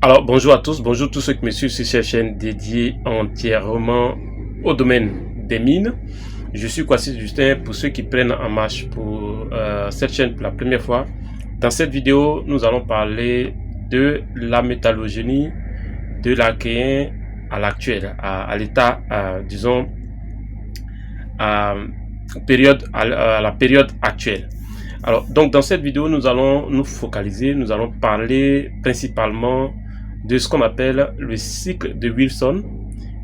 Alors, bonjour tous ceux qui me suivent sur cette chaîne dédiée entièrement au domaine des mines. Je suis Kwasi Justin pour ceux qui prennent en marche pour cette chaîne pour la première fois. Dans cette vidéo, nous allons parler de la métallogénie de l'Archéen à l'actuel, à l'état, disons, à la période actuelle. Alors, donc dans cette vidéo, nous allons nous focaliser, nous allons parler principalement de ce qu'on appelle le cycle de Wilson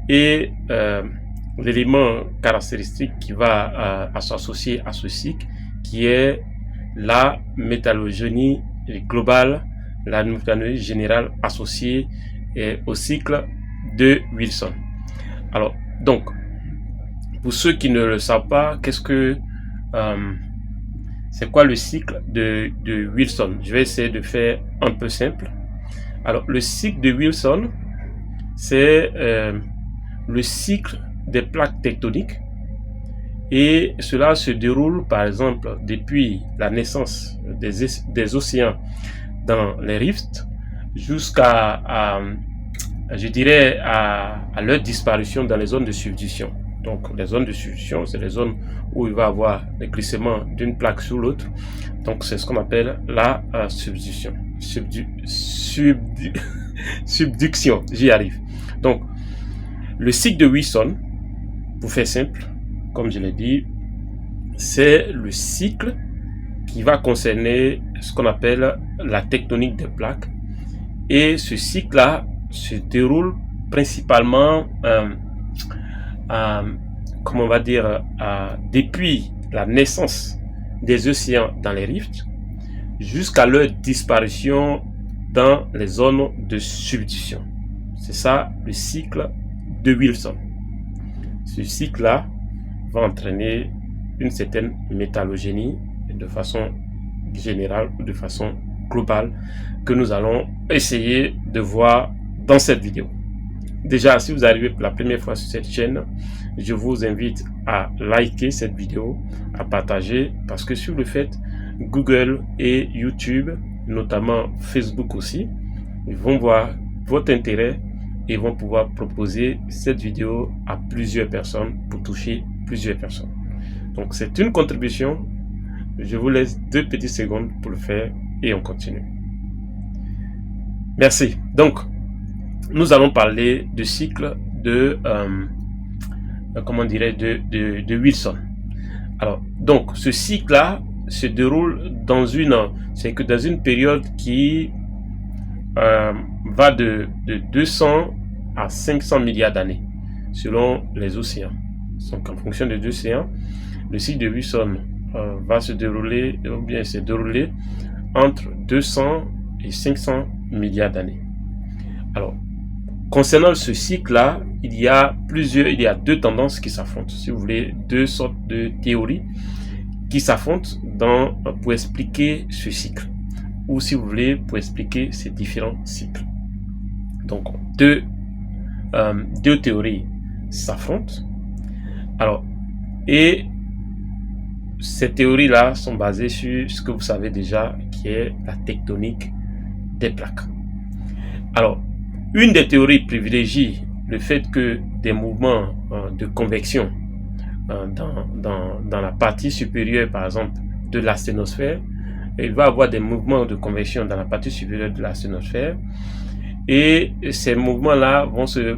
et l'élément caractéristique qui va s'associer à ce cycle, qui est la métallogénie globale, la métallogénie générale associée au cycle de Wilson. Alors, donc, pour ceux qui ne le savent pas, c'est quoi le cycle de Wilson? Je vais essayer de faire un peu simple. Alors, le cycle de Wilson, c'est le cycle des plaques tectoniques et cela se déroule, par exemple, depuis la naissance des océans dans les rifts jusqu'à, je dirais, à leur disparition dans les zones de subduction. Donc, les zones de subduction, c'est les zones où il va y avoir le glissement d'une plaque sur l'autre. Donc, c'est ce qu'on appelle la subduction. Subduction, j'y arrive. Donc, le cycle de Wilson, pour faire simple, comme je l'ai dit, c'est le cycle qui va concerner ce qu'on appelle la tectonique des plaques. Et ce cycle-là se déroule principalement comment on va dire, depuis la naissance des océans dans les rifts jusqu'à leur disparition dans les zones de subduction. C'est ça le cycle de Wilson. Ce cycle-là va entraîner une certaine métallogénie de façon générale ou de façon globale que nous allons essayer de voir dans cette vidéo. Déjà, si vous arrivez pour la première fois sur cette chaîne, je vous invite à liker cette vidéo, à partager, parce que sur le fait, Google et YouTube, notamment Facebook aussi, ils vont voir votre intérêt et vont pouvoir proposer cette vidéo à plusieurs personnes pour toucher plusieurs personnes. Donc, c'est une contribution. Je vous laisse 2 petites secondes pour le faire et on continue. Merci. Donc, nous allons parler du cycle de de Wilson. Alors, donc, ce cycle-là se déroule dans une période qui va de 200 à 500 milliards d'années, selon les océans. Donc, en fonction des océans, le cycle de Wilson va se dérouler, ou bien s'est déroulé entre 200 et 500 milliards d'années. Alors, concernant ce cycle-là, il y a 2 tendances qui s'affrontent. Si vous voulez, 2 sortes de théories qui s'affrontent pour expliquer ce cycle. Ou si vous voulez, pour expliquer ces différents cycles. Donc, deux théories s'affrontent. Alors, et ces théories-là sont basées sur ce que vous savez déjà, qui est la tectonique des plaques. Alors, une des théories privilégie le fait que des mouvements de convection dans la partie supérieure, par exemple, de la sténosphère, il va y avoir des mouvements de convection dans la partie supérieure de la sténosphère, et ces mouvements-là vont se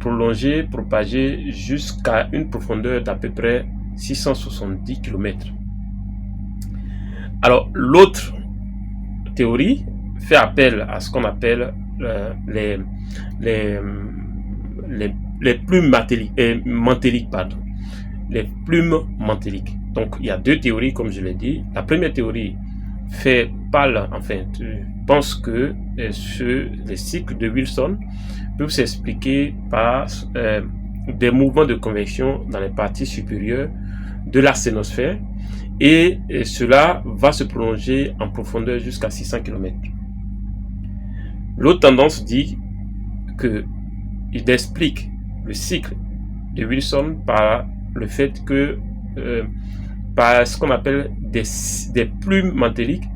prolonger, propager jusqu'à une profondeur d'à peu près 670 km. Alors, l'autre théorie fait appel à ce qu'on appelle les plumes mantéliques, les plumes mantéliques. Donc, il y a 2 théories, comme je l'ai dit. La première théorie pense que les cycles de Wilson peuvent s'expliquer par des mouvements de convection dans les parties supérieures de la sténosphère, et cela va se prolonger en profondeur jusqu'à 600 km. L'autre tendance dit qu'il explique le cycle de Wilson par le fait que par ce qu'on appelle des plumes mantéliques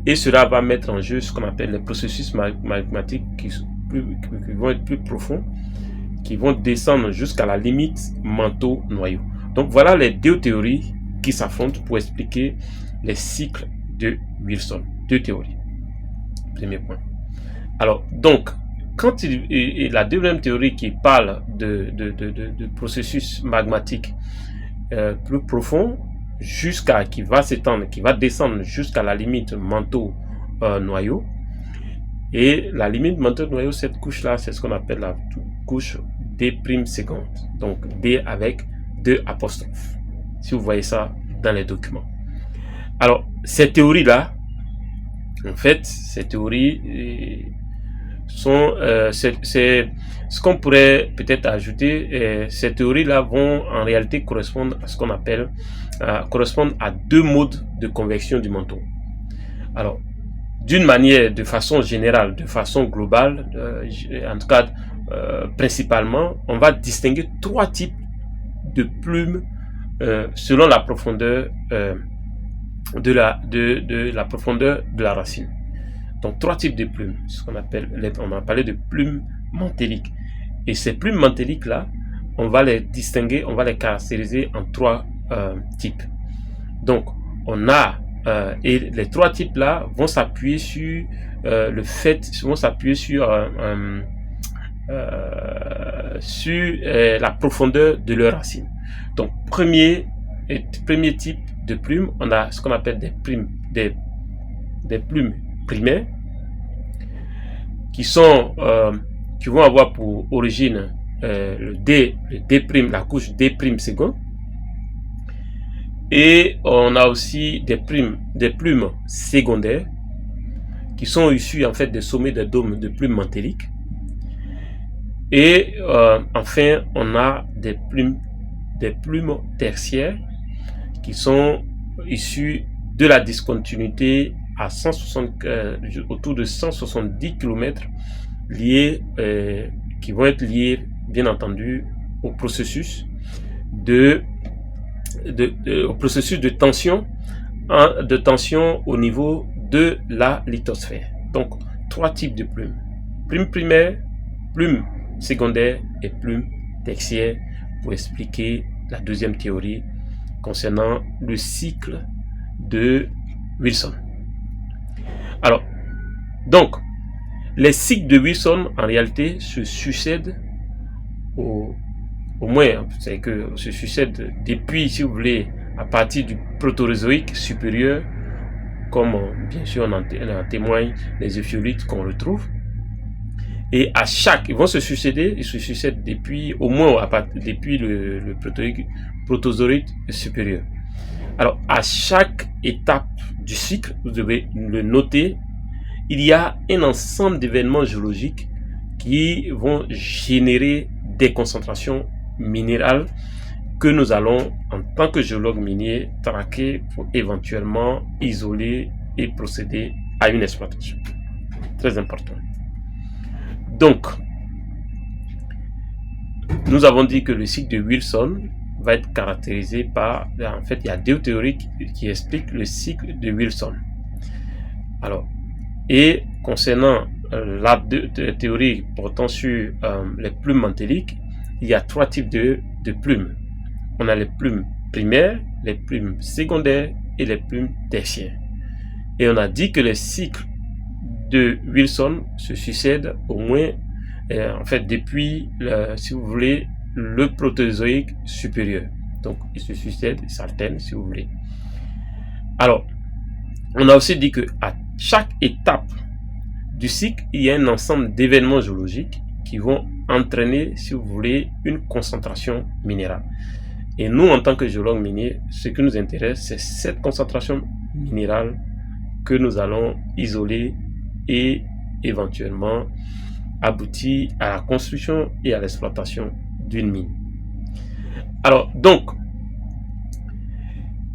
Et cela va mettre en jeu ce qu'on appelle les processus magmatiques qui vont être plus profonds, qui vont descendre jusqu'à la limite manteau-noyau. Donc voilà les deux théories qui s'affrontent pour expliquer les cycles de Wilson. Deux théories. Premier point. Alors, donc, quand la deuxième théorie qui parle de processus magmatique plus profond, qui va s'étendre, qui va descendre jusqu'à la limite manteau-noyau. Et la limite manteau-noyau, cette couche-là, c'est ce qu'on appelle la couche D' seconde. Donc D avec 2 apostrophes. Si vous voyez ça dans les documents. Alors, ces théories-là, en fait, ces théories sont, c'est ce qu'on pourrait peut-être ajouter. Ces théories-là vont en réalité correspondre à ce qu'on appelle, correspondre à 2 modes de convection du manteau. Alors, d'une manière, de façon générale, de façon globale, en tout cas, principalement, on va distinguer 3 types de plumes selon la profondeur de la profondeur de la racine. Donc 3 types de plumes, ce qu'on appelle, on a parlé de plumes mantéliques. Et ces plumes mantéliques là, on va les distinguer, on va les caractériser en 3 types. Donc on a et les 3 types là vont s'appuyer sur la profondeur de leur racine. Donc premier type de plumes, on a ce qu'on appelle des plumes primaires qui vont avoir pour origine la couche D' seconde. Et on a aussi des plumes secondaires qui sont issues en fait des sommets des dômes de plumes mantéliques. Et enfin, on a des plumes tertiaires qui sont issues de la discontinuité à autour de 170 km qui vont être liées bien entendu au processus de tension au niveau de la lithosphère. Donc 3 types de plumes: plumes primaires, plumes secondaires et plumes tertiaires, pour expliquer la deuxième théorie concernant le cycle de Wilson. Alors, donc, les cycles de Wilson, en réalité, se succèdent au moins, c'est que se succèdent depuis, si vous voulez, à partir du protérozoïque supérieur, comme bien sûr on en témoigne les euphiolithes qu'on retrouve. Et ils vont se succéder, ils se succèdent depuis, au moins depuis le protérozoïque supérieur. Alors, à chaque étape du cycle, vous devez le noter, il y a un ensemble d'événements géologiques qui vont générer des concentrations minérales que nous allons, en tant que géologue minier, traquer pour éventuellement isoler et procéder à une exploitation. Très important. Donc, nous avons dit que le cycle de Wilson va être caractérisé par, en fait, il y a 2 théories qui expliquent le cycle de Wilson. Alors, et concernant la théorie portant sur les plumes mantéliques, il y a 3 types de plumes. On a les plumes primaires, les plumes secondaires et les plumes tertiaires. Et on a dit que les cycles de Wilson se succèdent au moins, en fait, depuis, si vous voulez, le protérozoïque supérieur. Donc, ils se succèdent, ils s'alternent, si vous voulez. Alors, on a aussi dit que à chaque étape du cycle, il y a un ensemble d'événements géologiques qui vont entraîner, si vous voulez, une concentration minérale. Et nous, en tant que géologues miniers, ce qui nous intéresse, c'est cette concentration minérale que nous allons isoler et éventuellement aboutir à la construction et à l'exploitation d'une mine. Alors, donc,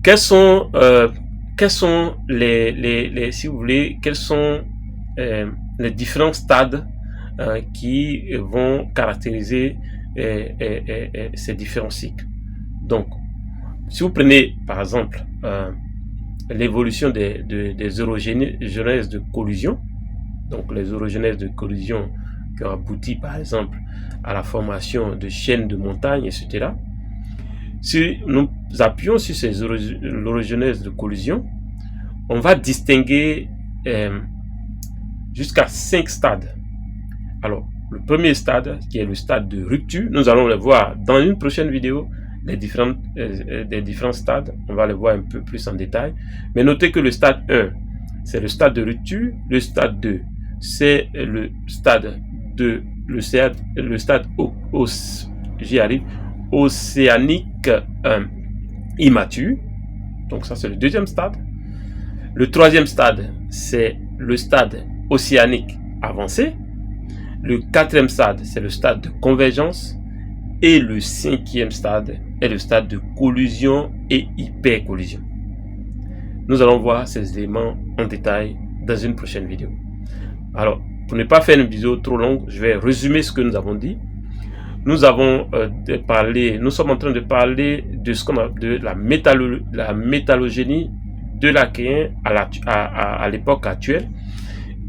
quels sont si vous voulez, quels sont les différents stades qui vont caractériser ces différents cycles. Donc, si vous prenez par exemple l'évolution des orogenèses de collision, donc les orogenèses de collision qui ont abouti par exemple à la formation de chaînes de montagnes, etc. Si nous appuyons sur ces orogenèses de collision, on va distinguer jusqu'à 5 stades. Alors, le premier stade, qui est le stade de rupture, nous allons le voir dans une prochaine vidéo, les différents stades, on va les voir un peu plus en détail. Mais notez que le stade 1, c'est le stade de rupture. Le stade 2, c'est le stade océanique immature. Donc ça, c'est le deuxième stade. Le troisième stade, c'est le stade océanique avancé. Le quatrième stade, c'est le stade de convergence. Et le cinquième stade est le stade de collision et hypercollision. Nous allons voir ces éléments en détail dans une prochaine vidéo. Alors, pour ne pas faire une vidéo trop longue, je vais résumer ce que nous avons dit. Nous avons nous sommes en train de parler de ce qu'on a de la métallogénie de l'archéen à l'époque actuelle,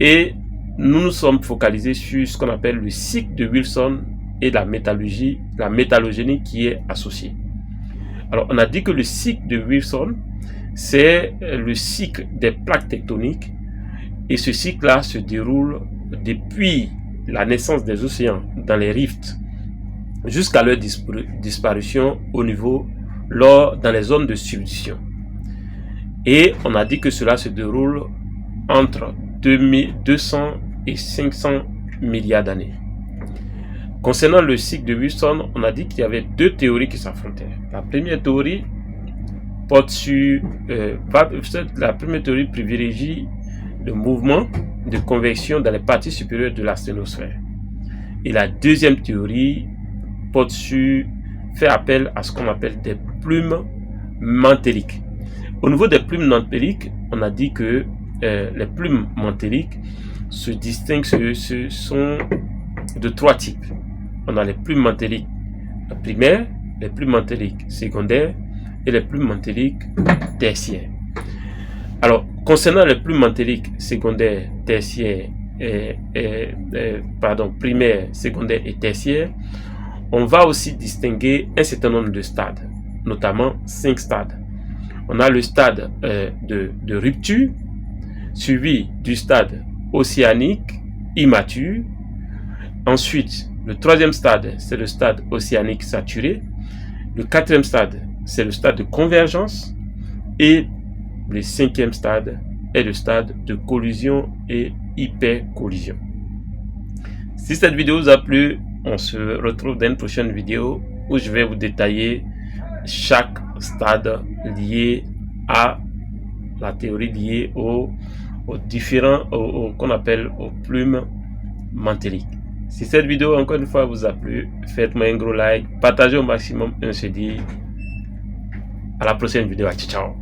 et nous nous sommes focalisés sur ce qu'on appelle le cycle de Wilson et la métallogénie qui est associée. Alors, on a dit que le cycle de Wilson, c'est le cycle des plaques tectoniques, et ce cycle-là se déroule depuis la naissance des océans dans les rifts jusqu'à leur disparition dans les zones de subduction. Et on a dit que cela se déroule entre 200 et 500 milliards d'années. Concernant le cycle de Wilson, on a dit qu'il y avait deux théories qui s'affrontaient. La première théorie privilégie le mouvement de convection dans les parties supérieures de la sténosphère. Et la deuxième théorie fait appel à ce qu'on appelle des plumes mantéliques. Au niveau des plumes mantéliques, on a dit que les plumes mantéliques se distinguent, sont de trois types. On a les plumes mantéliques primaires, les plumes mantéliques secondaires et les plumes mantéliques tertiaires. Alors, concernant les plumes mantéliques secondaires, tertiaires, primaires, secondaires et tertiaires, on va aussi distinguer un certain nombre de stades, notamment 5 stades. On a le stade de rupture, suivi du stade océanique immature. Ensuite, le troisième stade, c'est le stade océanique saturé. Le quatrième stade, c'est le stade de convergence. Et le cinquième stade est le stade de collision et hypercollision. Si cette vidéo vous a plu, on se retrouve dans une prochaine vidéo où je vais vous détailler chaque stade lié à la théorie liée aux qu'on appelle aux plumes mantéliques. Si cette vidéo encore une fois vous a plu, faites-moi un gros like, partagez au maximum et on se dit à la prochaine vidéo. Ciao.